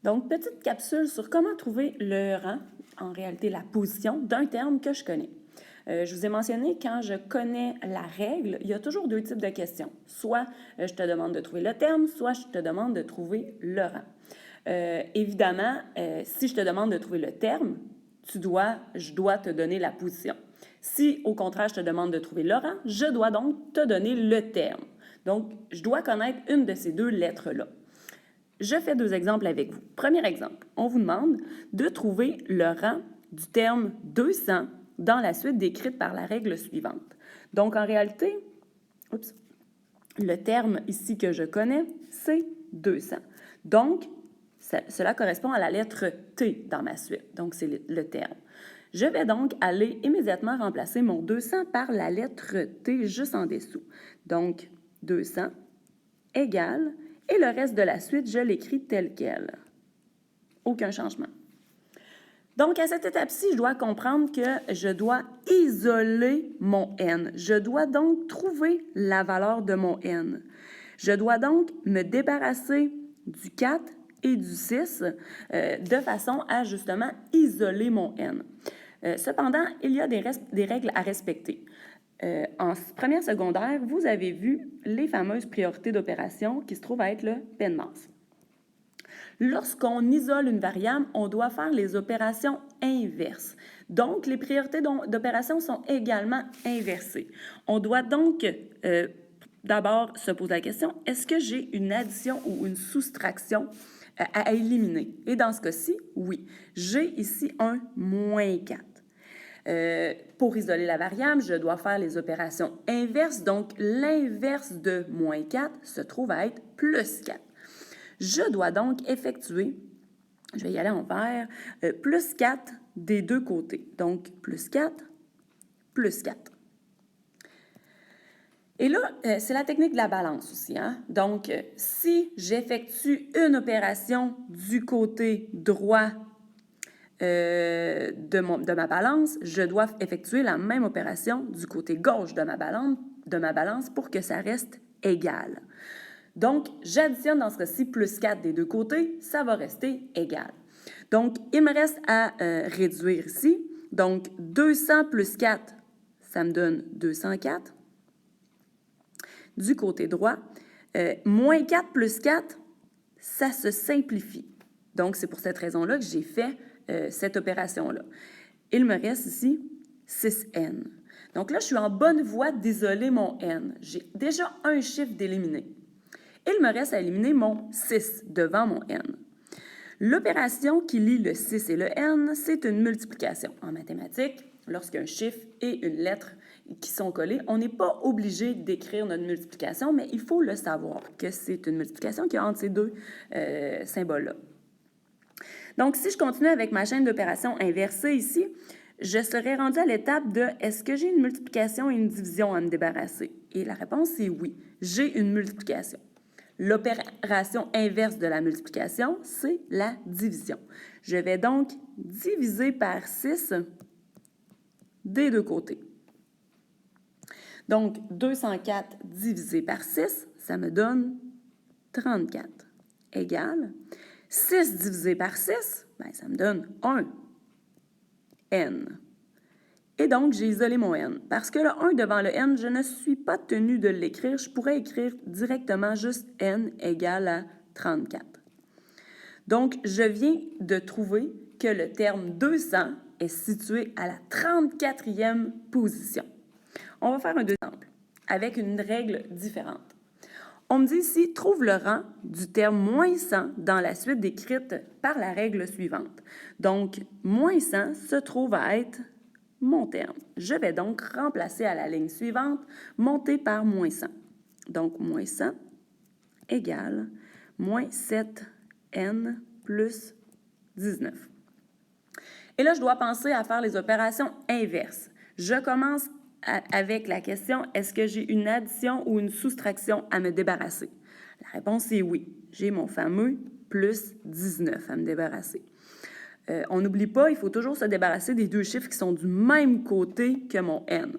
Donc, petite capsule sur comment trouver le rang, en réalité la position, d'un terme que je connais. Je vous ai mentionné, quand je connais la règle, il y a toujours deux types de questions. Soit je te demande de trouver le terme, soit je te demande de trouver le rang. Évidemment, si je te demande de trouver le terme, je dois te donner la position. Si, au contraire, je te demande de trouver le rang, je dois donc te donner le terme. Donc, je dois connaître une de ces deux lettres-là. Je fais deux exemples avec vous. Premier exemple, on vous demande de trouver le rang du terme 200 dans la suite décrite par la règle suivante. Donc, en réalité, le terme ici que je connais, c'est 200. Donc, cela correspond à la lettre T dans ma suite. Donc, c'est le terme. Je vais donc aller immédiatement remplacer mon 200 par la lettre T juste en dessous. Donc, 200 égale, et le reste de la suite, je l'écris tel quel. Aucun changement. Donc, à cette étape-ci, je dois comprendre que je dois isoler mon n. Je dois donc trouver la valeur de mon n. Je dois donc me débarrasser du 4 et du 6 de façon à justement isoler mon n. Cependant, il y a des règles à respecter. En première secondaire, vous avez vu les fameuses priorités d'opération qui se trouvent à être le P de masse. Lorsqu'on isole une variable, on doit faire les opérations inverses. Donc, les priorités d'opération sont également inversées. On doit donc d'abord se poser la question, est-ce que j'ai une addition ou une soustraction à éliminer? Et dans ce cas-ci, oui. J'ai ici un moins 4. Pour isoler la variable, je dois faire les opérations inverses. Donc, l'inverse de moins 4 se trouve à être plus 4. Je dois donc effectuer, je vais y aller en vert, plus 4 des deux côtés. Donc, plus 4, plus 4. Et là, c'est la technique de la balance aussi. Hein? Donc, si j'effectue une opération du côté droit de ma balance, je dois effectuer la même opération du côté gauche de ma balance pour que ça reste égal. Donc, j'additionne dans ce cas-ci plus 4 des deux côtés, ça va rester égal. Donc, il me reste à réduire ici. Donc, 200 plus 4, ça me donne 204. Du côté droit, moins 4 plus 4, ça se simplifie. Donc, c'est pour cette raison-là que j'ai fait cette opération-là. Il me reste ici 6n. Donc là, je suis en bonne voie d'isoler mon n. J'ai déjà un chiffre d'éliminer. Il me reste à éliminer mon 6 devant mon n. L'opération qui lie le 6 et le n, c'est une multiplication. En mathématiques, lorsqu'un chiffre et une lettre qui sont collés, on n'est pas obligé d'écrire notre multiplication, mais il faut le savoir que c'est une multiplication qui est entre ces deux symboles-là. Donc, si je continue avec ma chaîne d'opérations inversée ici, je serais rendue à l'étape de « est-ce que j'ai une multiplication et une division à me débarrasser? » Et la réponse est oui, j'ai une multiplication. L'opération inverse de la multiplication, c'est la division. Je vais donc diviser par 6 des deux côtés. Donc, 204 divisé par 6, ça me donne 34, égale 6 divisé par 6, bien, ça me donne 1, n. Et donc, j'ai isolé mon n. Parce que le 1 devant le n, je ne suis pas tenue de l'écrire. Je pourrais écrire directement juste n égale à 34. Donc, je viens de trouver que le terme 200 est situé à la 34e position. On va faire un deuxième exemple avec une règle différente. On me dit ici, trouve le rang du terme moins 100 dans la suite décrite par la règle suivante. Donc, moins 100 se trouve à être mon terme. Je vais donc remplacer à la ligne suivante, monter par moins 100. Donc, moins 100 égale moins 7n plus 19. Et là, je dois penser à faire les opérations inverses. Je commence avec la question, est-ce que j'ai une addition ou une soustraction à me débarrasser? La réponse est oui. J'ai mon fameux plus 19 à me débarrasser. On n'oublie pas, il faut toujours se débarrasser des deux chiffres qui sont du même côté que mon n.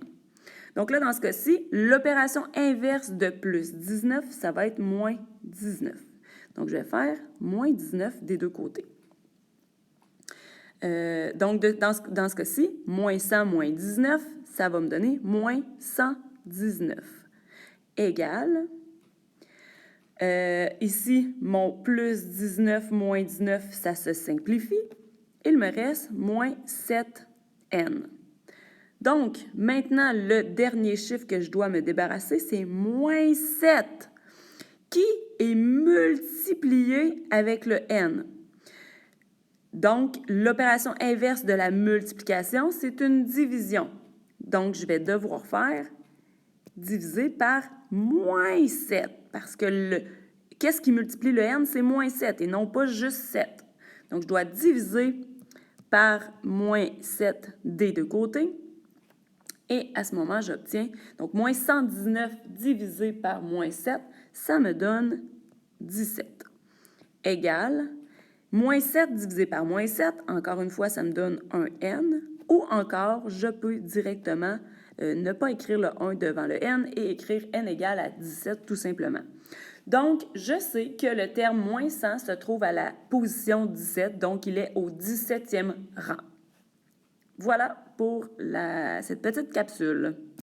Donc là, dans ce cas-ci, l'opération inverse de plus 19, ça va être moins 19. Donc, je vais faire moins 19 des deux côtés. Donc, dans ce cas-ci, moins 100 moins 19, ça va me donner moins 119. Égale, ici, mon plus 19 moins 19, ça se simplifie. Il me reste moins 7n. Donc, maintenant, le dernier chiffre que je dois me débarrasser, c'est moins 7, qui est multiplié avec le n. Donc, l'opération inverse de la multiplication, c'est une division. Donc, je vais devoir faire diviser par moins 7, parce que qu'est-ce qui multiplie le n? C'est moins 7 et non pas juste 7. Donc, je dois diviser par moins 7 des deux côtés. Et à ce moment, j'obtiens, donc moins 119 divisé par moins 7, ça me donne 17. Égale, moins 7 divisé par moins 7, encore une fois, ça me donne un n. Ou encore, je peux directement ne pas écrire le 1 devant le n et écrire n égale à 17 tout simplement. Donc, je sais que le terme moins 100 se trouve à la position 17, donc il est au 17e rang. Voilà pour cette petite capsule.